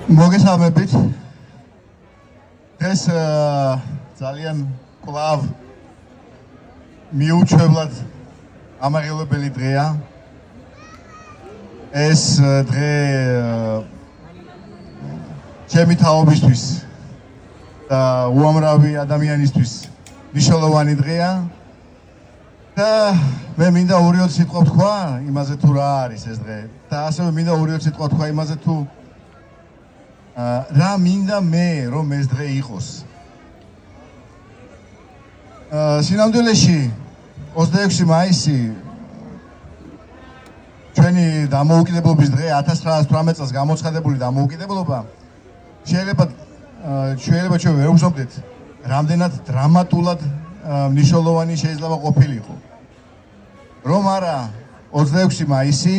მოგესალმებით. დღეს ძალიან კვლავ მიუჩვევლად ამაღელებელი დღეა. ეს დღე ჩემი თაობისთვის და უამრავი ადამიანისთვის მნიშვნელოვანი დღეა. და მე მინდა 2-20 სიტყვა ვთქვა იმაზე თუ რა არის ეს დღე. და ასევე მინდა 2-20 სიტყვა ვთქვა იმაზე თუ რა მინდა მე რომ ეს დღე იყოს. სინამდვილეში 26 მაისი ჩვენი დამოუკიდებლობის დღე 1918 წელს გამოცხადებული დამოუკიდებლობა შეიძლება ჩვენ ვერ ვგზნობდეთ რამდენად დრამატულად მნიშვნელოვანი შეიძლება ყოფილიყო. რომ არა 26 მაისი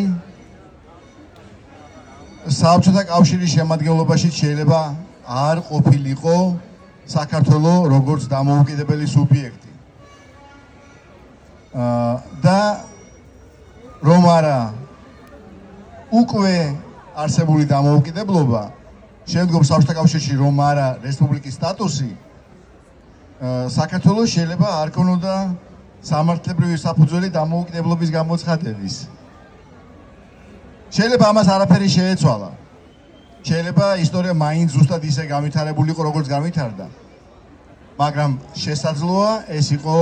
საბჭოთა კავშირის შემადგენლობაში შეიძლება არ ყოფილიყო საქართველოს როგორც დამოუკიდებელი სუბიექტი. და რომ არა უკვე არსებული დამოუკიდებლობა, შემდგომ საბჭოთა კავშირში რომ არა რესპუბლიკის სტატუსი, საქართველოს შეიძლება არ ქონოდა სამართლებრივი საფუძველი დამოუკიდებლობის გამოცხადების. შეიძლება ამას არაფერი შეეცვალა. შეიძლება ისტორია მაინც ზუსტად ისე განვითარებულიყო, როგორც განვითარდა. მაგრამ შესაძლოა ეს იყო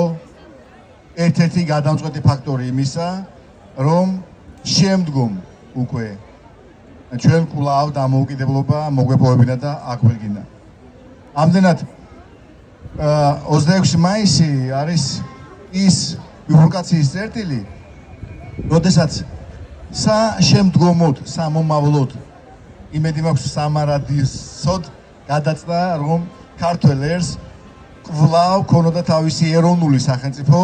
ერთ-ერთი გადამწყვეტი ფაქტორი იმისა, რომ შემდგომ უკვე ჩვენ კვლავ დამოუკიდებლობა მოგვეპოვებინა და აგვირგინა. ამდენად 26 მაისი არის ის ბიფურკაციის წერტილი, როდესაც შემდგომოდ, სამომავლოდ იმედი მაქვს სამარადისოდ გადაწყდა, რომ ქართველ ერს კვლავ ქონოდა თავისი ეროვნული სახელმწიფო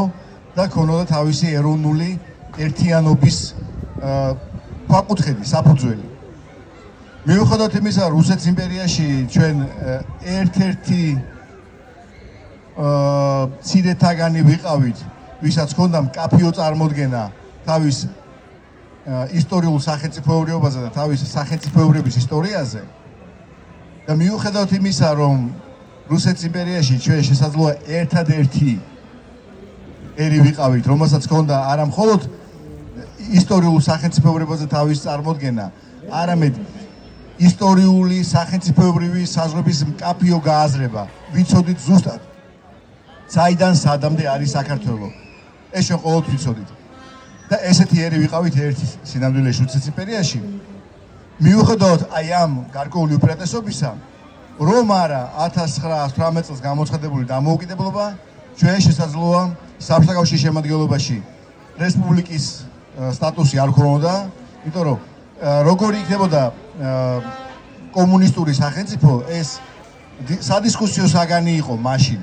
და ქონოდა თავისი ეროვნული ერთიანობის ქვაკუთხედი, საფუძველი. მიუხედავად იმისა, რუსეთის იმპერიაში ჩვენ ერთ-ერთი ცირეთაგანი ვიყავით, ვისაც ჰქონდა მკაფიო წარმოდგენა თავის ისტორიულ სახელმწიფოებრიობაზე და თავის სახელმწიფოებრიობის ისტორიაზე. და მიუხედავად იმისა, რომ რუსეთის იმპერიაში ჩვენ შესაძლოა ერთადერთი ერი ვიყავით, რომელსაც ჰქონდა არა მხოლოდ ისტორიულ სახელმწიფოებრიობაზე თავის წარმოდგენა, არამედ ისტორიული სახელმწიფოებრივი საზღვრების მკაფიო გააზრება, ვიცოდით ზუსტად საიდან სადამდე არის საქართველო. ეს ჩვენ ყოველთვის ვიცოდით. და ესეთი ერი ვიყავით ერთი სინამდვილეში რუსეთის იმპერიაში. მიუხედავად აი ამ გარკვეული უპირატესობისა, რომ არა 1918 წელს გამოცხადებული დამოუკიდებლობა, ჩვენ შესაძლოა საბჭოთა კავშირის შემადგენლობაში რესპუბლიკის სტატუსი არ ქონოდა, იმიტომ რომ როგორი იქნებოდა კომუნისტური სახელმწიფო, ეს სადისკუსიო საგანი იყო მაშინ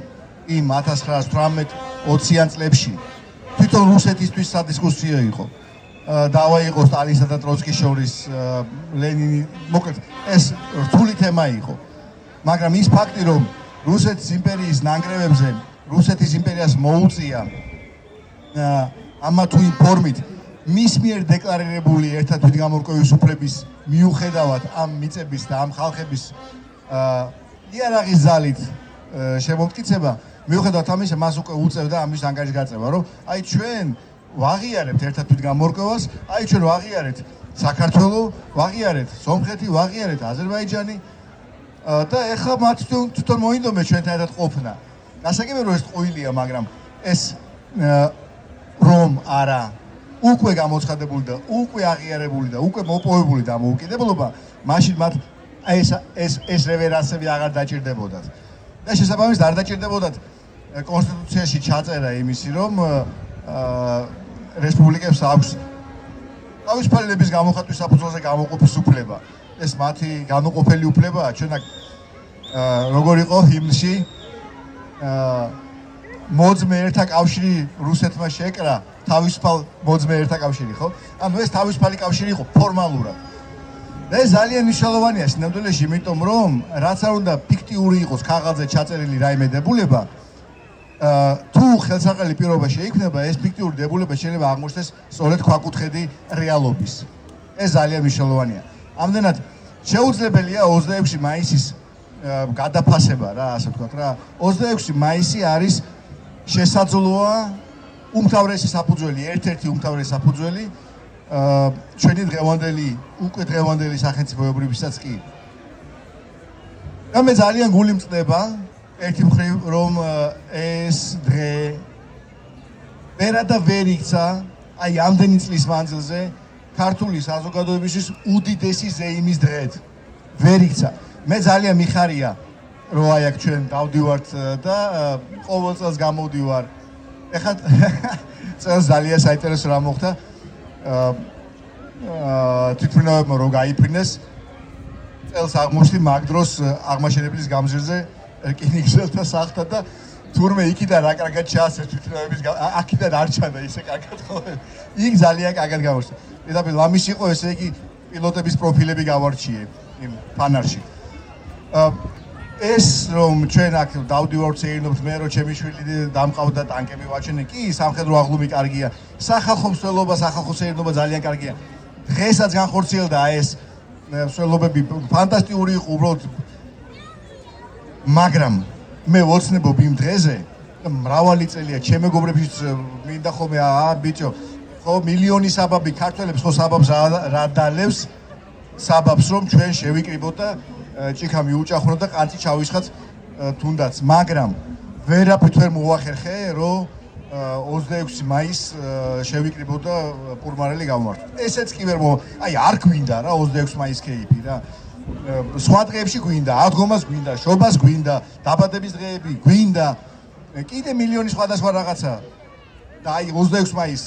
იმ 1918-20-იან წლებში. თვითონ რუსეთისთვის სადისკუსიო იყო. დავა იყო სტალინსა და ტროცკის შორის, ლენინი, მოკლედ ეს რთული თემა იყო. მაგრამ ის ფაქტი, რომ რუსეთის იმპერიის ნანგრევებზე რუსეთის იმპერიას მოუწია ამა თუ იმ ფორმით მის მიერ დეკლარირებული ერთად თვითგამორკვევის უფლების მიუხედავად ამ მიწების და ამ ხალხების იარაღის ძალით შემომტკიცება, მიუხედავად ამისა, მას უკვე უწევდა ამის ანგარიშგაწევა, რომ აი ჩვენ ვაღიარებთ ერთად თვითგამორკვევას, აი ჩვენ ვაღიარეთ საქართველო, ვაღიარეთ სომხეთი, ვაღიარეთ აზერბაიჯანი და ეხლა მათ თვითონ მოინდომეს ჩვენთან ერთად ყოფნა. გასაგებია რომ ეს ტყუილია, მაგრამ ეს რომ არა უკვე გამოცხადებული და უკვე აღიარებული და უკვე მოპოვებული დამოუკიდებლობა, მაშინ მათ ეს რევერანსები აღარ დაჭირდებოდათ. და შესაბამისად არ დაჭირდებოდათ კონსტიტუციაში ჩაწერა იმისი, რომ რესპუბლიკებს აქვს თავისუფლების გამოხატვის საფუძველზე გამოყოფის უფლება. ეს მათი გამოყოფილი უფლებაა. ჩვენ როგორ იყო ჰიმნში მოძმე ერთა კავშირი რუსეთმა შეკრა, თავისუფალ მოძმე ერთა კავშირი, ხო? ანუ ეს თავისუფალი კავშირი იყო ფორმალურად. და ეს ძალიან მნიშვნელოვანია სინამდვილეში, იმიტომ რომ რაც არ უნდა ფიქტიური იყოს ქაღალდზე ჩაწერილი რაიმე დებულება, თუ ხელსაყრელი პირობა შეიქმნება, ეს ფიქტიური დებულება შეიძლება აღმოჩნდეს სწორედ ქვაკუთხედი რეალობის. ეს ძალიან მნიშვნელოვანია. ამდენად შეუძლებელია 26 მაისის გადაფასება რა, ასე ვთქვათ რა. 26 მაისი არის შესაძლოა უმთავრესი საფუძველი, ერთ-ერთი უმთავრესი საფუძველი ჩვენი უკვე დღევანდელი სახელმწიფოებრებისაც კი. და მე ძალიან გული მწყდება ერთი მხრივ რომ ეს დღე ვერა და ვერ იქცა აი ამდენი წლის მანძილზე ქართული საზოგადოებისთვის უდიდესი ზეიმის დღედ ვერ იქცა. მე ძალიან მიხარია რომ აი აქ ჩვენ დავდივართ და ყოველ წელს გამოვდივარ. ეხლა წელს ძალიან საინტერესო რამ მოხდა. თვითმფრინავებმა რო გაიფრინეს წელს აღმოჩნდი მაგ დროს აღმაშენებლის გამზირზე რკინიგზელთა სახთა და თურმე იქიდან რა კარგად ჩაასწრეს თვითმფრინავების აქედან არ ჩანდა ისე კარგად ხოლმე. იქ ძალიან კარგად გამოჩნდა. პირდაპირ ლამის იყო ესე იგი პილოტების პროფილები გავარჩიე იმ ფანარში. ეს რომ ჩვენ აქ დავდივართ შეერნობთ მე რომ ჩემი შვილი დამყავდა ტანკები ვაჩვენე კი სამხედრო აღლუმი კარგია სახალხო მსვლელობა სახალხო შეერნობა ძალიან კარგია დღესაც განხორციელდა ეს მსვლელობები ფანტასტიკური იყო უბრალოდ მაგრამ მე ვოცნებობ იმ დღეზე მრავალი წელია ჩემ მეგობრებიც მინდა ხოლმე ბიჭო ხო მილიონი საბაბი ქართველებს ხო საბაბს რა დალევს საბაბს რომ ჩვენ შევიკრიბოთ და ჭიქა მიუჭახვნო და ყანწი ჩავისხათ თუნდაც მაგრამ ვერაფრით ვერ მოახერხე რომ 26 მაისს შევიკრიბოთ და პურმარელი გავმართოთ. ესეც კი ვერ აი არ გვინდა რა 26 მაისს კეიფი რა. სხვა დღეებში გვინდა, აღდგომას გვინდა, შობას გვინდა, დაბადების დღეები გვინდა. კიდე მილიონი სხვადასხვა რაღაცა. და აი 26 მაისს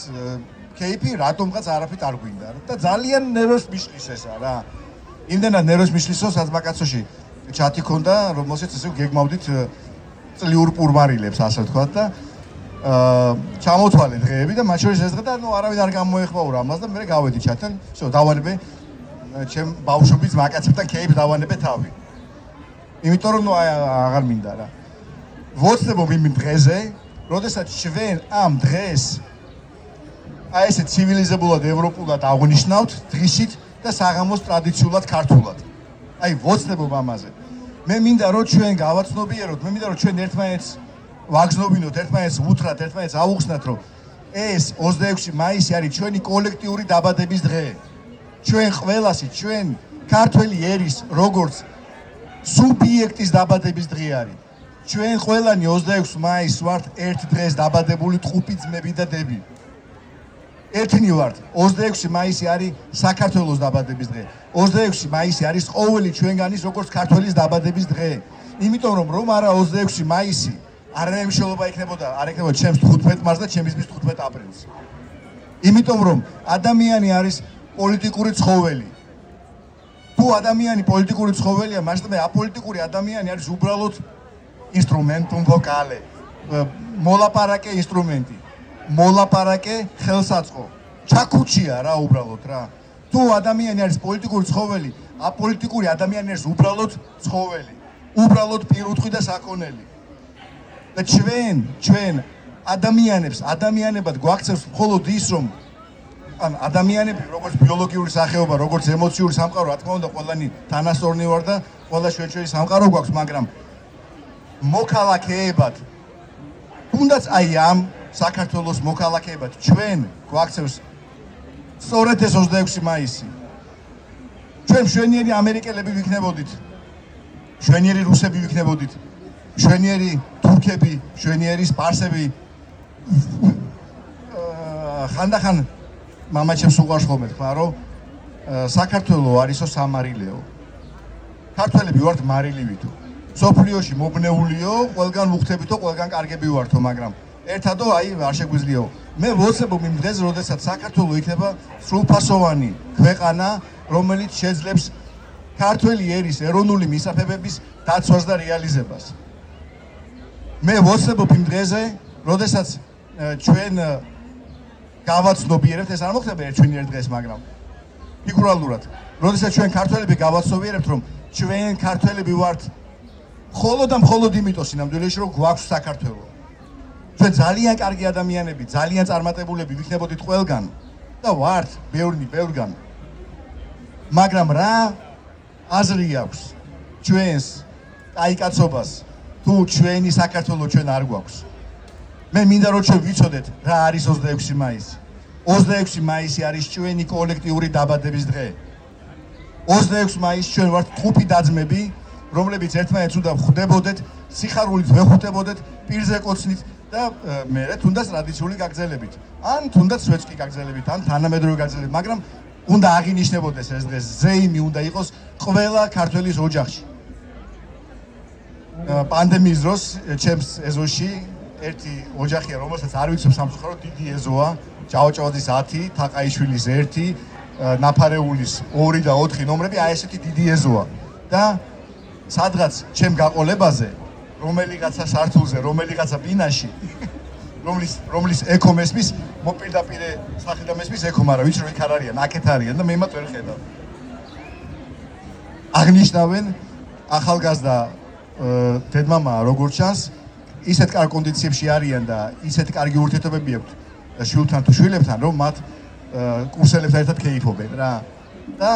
კეიფი რატომღაც არაფრით არ გვინდა და ძალიან ნერვებს მიშლის ესა რა. იმდენად ნერვებს მიშლისო საზმაკაცოში ჩატი ქონდა რომელსაც ესე გეგმავდით წლიურ პურმარილებს ასე ვთქვათ და ჩამოთვალე დღეები და მათ შორის ეს დღე და ნუ არავინ არ გამოეხმაურა ამას და მე გავედი ჩათან всё დავანებე ჩემ ბავშვობის მაკაცებთან კეიფს დავანებე თავი იმიტომ რომ ნუ აღარ მინდა რა ვოცნებობ იმ დღეზე როდესაც ჩვენ ამ დღეს აი ესე ცივილიზებულად ევროპულად აღნიშნავთ დღისით და საღამოს ტრადიციულად ქართულად. აი ვოცნებობ ამაზე. მე მინდა რომ ჩვენ გავაცნობიეროთ, მე მინდა რომ ჩვენ ერთმანეთს ვაგზნობინოთ, ერთმანეთს უთხრათ, ერთმანეთს აუხსნათ, რომ ეს 26 მაისი არის ჩვენი კოლექტიური დაბადების დღე. ჩვენ ყველასი, ჩვენ ქართველი ერის როგორც სუბიექტის დაბადების დღე არის. ჩვენ ყველანი 26 მაისს ვართ ერთ დღეს დაბადებული ტყუპი ძმები და დები. ერთნი ვართ 26 მაისი არის საქართველოს დაბადების დღე 26 მაისი არის ყოველი ჩვენგანის როგორც ქართველის დაბადების დღე იმიტომ რომ არა 26 მაისი არანაირი მნიშვნელობა იქნებოდა არ იქნებოდა ჩემს 15 მარტს და ჩემისთვის 15 აპრილს იმიტომ რომ ადამიანი არის პოლიტიკური ცხოველი თუ ადამიანი პოლიტიკური ცხოველია მაშინ აპოლიტიკური ადამიანი არის უბრალოდ ინსტრუმენტუმ ვოკალე მოლაპარაკე ინსტრუმენტი მოლაპარაკე ხელსაწყო ჩაქუჩია რა უბრალოდ რა თუ ადამიანი არის პოლიტიკური ცხოველი აპოლიტიკური ადამიანი არის უბრალოდ ცხოველი უბრალოდ პირუტყვი და საქონელი და ჩვენ ადამიანებად გვაქცევს მხოლოდ ის რომ ან ადამიანები როგორც ბიოლოგიური სახეობა როგორც ემოციური სამყარო რა თქმა უნდა ყველანი თანასწორნი ვარ და ყველა ჩვენი სამყარო გვაქვს მაგრამ მოქალაქეებად თუნდაც აი ამ საქართველოს მოქალაქეებად ჩვენ გვაქცევს სწორედ ეს 26 მაისი. ჩვენ მშვენიერი ამერიკელები ვიქნებოდით. მშვენიერი რუსები ვიქნებოდით. მშვენიერი თურქები, მშვენიერი სპარსები. ხანდახან მამაჩემს უყვარს ხოლმე თქვა რომ საქართველო არისო სამარილეო. ქართველები ვართ მარილივითო. სოფლიოში მობნეულიო, ყველგან ვუხდებითო, ყველგან კარგები ვართო, მაგრამ ერთადო აი არ შეგვიძლიაო. მე ვოცნებობ იმ დღეს, როდესაც საქართველო იქნება სრულფასოვანი ქვეყანა, რომელიც შეძლებს ქართველი ერის ეროვნული მისაფებების დაცვას და რეალიზებას. მე ვოცნებობ იმ დღეზე, როდესაც ჩვენ გავაცნობიერებთ, ეს არ მოხდება ერთვინიერ დღეს, მაგრამ ფიგურალურად, როდესაც ჩვენ ქართველები გავაცნობიერებთ, რომ ჩვენ ქართველები ვართ მხოლოდ და მხოლოდ იმიტომ სინამდვილეში, რომ გვაქვს საქართველო. ჩვენ ძალიან კარგი ადამიანები, ძალიან წარმატებულები ვიქნებოდით ყველგან და ვართ ბევრგან. მაგრამ რა აზრი აქვს ჩვენს კაიკაცობას თუ ჩვენი საქართველოს ჩვენ არ გვაქვს. მე მინდა რომ ჩვენ ვიცოდეთ რა არის 26 მაისი. 26 მაისი არის ჩვენი კოლექტიური დაბადების დღე. 26 მაისს ჩვენ ვართ ჯგუფი დაძმები, რომლებიც ერთმანეთს უნდა ხვდებოდეთ, სიხარულით ვეხვდებოდეთ, პირზე კოცნით და მერე თუნდაც ტრადიციული გაგრძელებით. ან თუნდაც სვეტსკი გაგრძელებით, ან თანამედროვე გაგრძელებით, მაგრამ უნდა აღინიშნებოდეს ეს დღე, ზეიმი უნდა იყოს ყველა ქართველის ოჯახში. პანდემიის დროს ჩემს ეზოში ერთი ოჯახია, რომელსაც არ ვიცნობ სამწუხაროდ, დიდი ეზოა, ჭავჭავაძის 10, თაყაიშვილის 1, ნაფარეულის 2 და 4 ნომრები, აი ესეთი დიდი ეზოა. და სადღაც ჩემ გაყოლებაზე, რომელიღაცა სართულზე, რომელიღაცა ბინაში, რომლის ეკო მესმის, მოპირდაპირე სახე და მესმის ეკო, მაგრამ ვიცი რომ იქ არ არიან, აქეთ არიან და მე მათ ვერ ხედავ. აღნიშნავენ ახალგაზრდა დედმამაა როგორც ჩანს, ისეთ კარგ კონდიციებში არიან და ისეთ კარგი ურთიერთობები აქვთ შვილთან თუ შვილებთან, რომ მათ კურსელებთან ერთად ქეიფობენ რა. და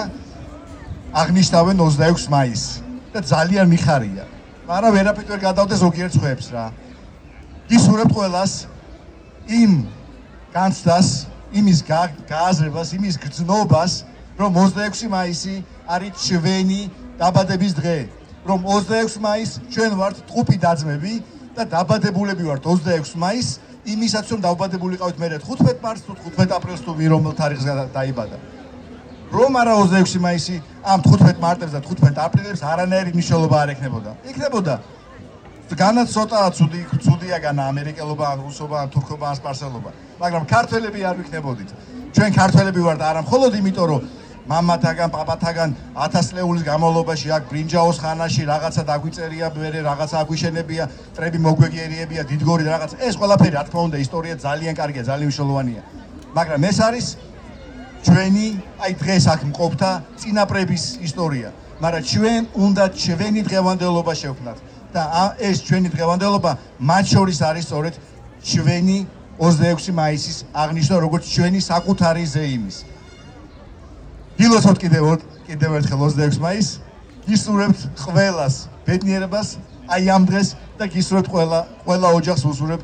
აღნიშნავენ 26 მაისს და ძალიან მიხარია. მაგრამ ვერაფერ ვერ გადავდე ზოგიერთ სხვებს რა. გისურვებთ ყველას იმ განცდას, იმის გააზრებას, იმის გრძნობას, რომ 26 მაისი არის ჩვენი დაბადების დღე. რომ 26 მაისს ჩვენ ვართ ჯგუფი დაძმები და დაბადებულები ვართ 26 მაისს, იმისაც რომ დავბადებულიყავით მერე 15 მარტს თუ 15 აპრილს თუ რომელ თარიღს დაიბადა. რომ არა 26 მაისი ამ 15 მარტებს და 15 აპრილებს არანაირი მნიშვნელობა არ ექნებოდა. იქნებოდა განაც ცოტა ცუდიაგან ამერიკელობა, ან რუსობა, ან თურქობა, ან სპარსელობა, მაგრამ ქართველები არ ვიქნებოდით. ჩვენ ქართველები ვართ არა მხოლოდ იმიტომ, რომ მამათაგან, პაპათაგან 1000 წლეულის განმავლობაში აქ ბრინჯაოს ხანაში რაღაცა დაგვიწერია, მერე რაღაცა აგვიშენებია, ტრები მოგვეგერიებია, დიდგორი და რაღაც. ეს ყველაფერი, რა თქმა უნდა, ისტორია ძალიან კარგია, ძალიან მნიშვნელოვანია. მაგრამ ეს არის ჩვენი, აი დღეს აქ მყოფთა წინაპრების ისტორია. მაგრამ ჩვენ უნდა ჩვენი დღევანდელობა შევქმნათ. და ეს ჩვენი დღევანდელობა მათ შორის არის სწორედ ჩვენი 26 მაისის აღნიშვნა, როგორც ჩვენი საკუთარი ზეიმის. გილოცავთ კიდევ ერთხელ 26 მაისს, გისურვებთ ყველას ბედნიერებას აი ამ დღეს და გისურვებთ ყველა ოჯახს უსურვებ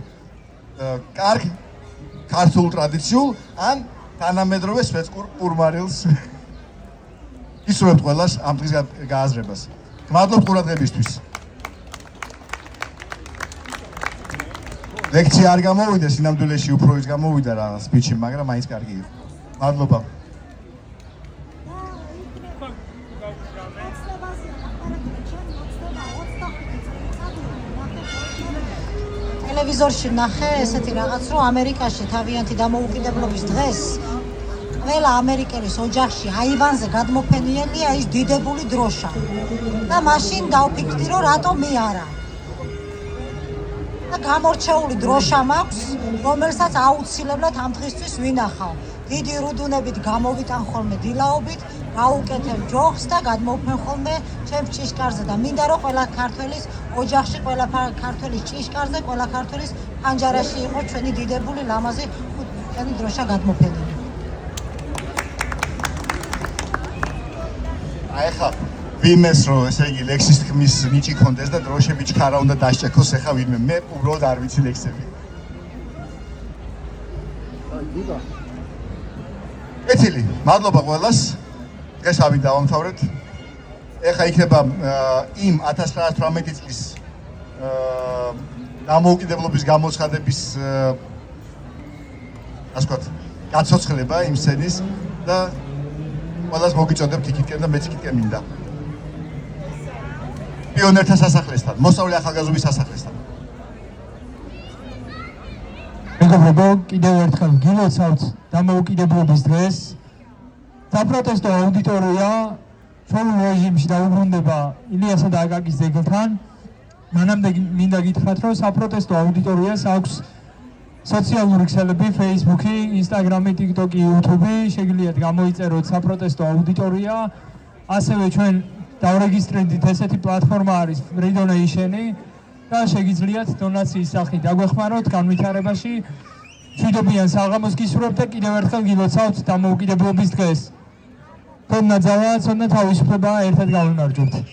კარგ ქართულ ტრადიციულ ან თანამედროვე სვეტსკურ პურმარილს. გისურვებთ ყველას ამ დღის გააზრებას. გმადლობთ ყურადღებისთვის. ლექცია არ გამოვიდა, სინამდვილეში უფრო ის გამოვიდა რაღაც სპიჩი, მაგრამ მაინც კარგი იყო. მადლობა. ტელევიზორში ნახე ესეთი რაღაც, რომ ამერიკაში თავიანთი დამოუკიდებლობის დღეს ყველა ამერიკელის ოჯახში აივანზე გადმოფენიელია ის დიდებული დროშა. და მაშინ დავფიქრდი, რომ რატომ მე არა. და გამორჩეული დროშა მაქვს, რომელსაც აუცილებლად ამ დღისთვის ვინახავ. დიდი რუდუნებით გამოვიტან ხოლმე დილაობით, გაუკეთებ ჯოხს და გადმოვფენ ხოლმე ჩემს ჭიშკარზე და მინდა რომ ყველა ქართველის ოჯახში, ყველა ქართველის ჭიშკარზე, ყველა ქართველის პანჯარაში იყო ჩვენი დიდებული ლამაზი ხუთწლიანი დროშა გადმოფენილი. აი ხა ვინმეს რომ ესე იგი ლექსის თქმის ნიჭი კონდეს და დროშები ჩქარა უნდა დასჭექოს, ეხა ვინმე მე უბრალოდ არ ვიცი ლექსები. ეთილი, მადლობა ყველას. დღეს ავი დავამთავრეთ. ეხა იქნება იმ 1918 წლის დამოუკიდებლობის გამოცხადების ასე ვთქვათ, გაცოცხლება იმ სცენის და ყველას მოგიწოდებთ იქითკენ და მეც იქითკენ მინდა. პიონერთა სასახლესთან, მოსწავლე ახალგაზრდობის სასახლესთან. მეგობრებო, კიდევ ერთხელ გილოცავთ დამოუკიდებლობის დღეს. საპროტესტო აუდიტორია ჩვეულ რეჟიმში დაუბრუნდება ილიასა და აკაკის ძეგლთან. მანამდე მინდა გითხრათ, რომ საპროტესტო აუდიტორიას აქვს სოციალური ქსელები, Facebook-ი, Instagram-ი, TikTok-ი, YouTube-ი, შეგიძლიათ გამოიწეროთ საპროტესტო აუდიტორია. ასევე ჩვენ დავრეგისტრირდით ესეთი პლატფორმა არის Free Donation-ი და შეგიძლიათ დონაციის სახით დაგვეხმაროთ განვითარებაში. მშვიდობიან საღამოს გისურვებთ და კიდევ ერთხელ გილოცავთ დამოუკიდებლობის დღეს. თორნაძავა, ცოდნა თავისუფლება ერთად გავიმარჯვებთ.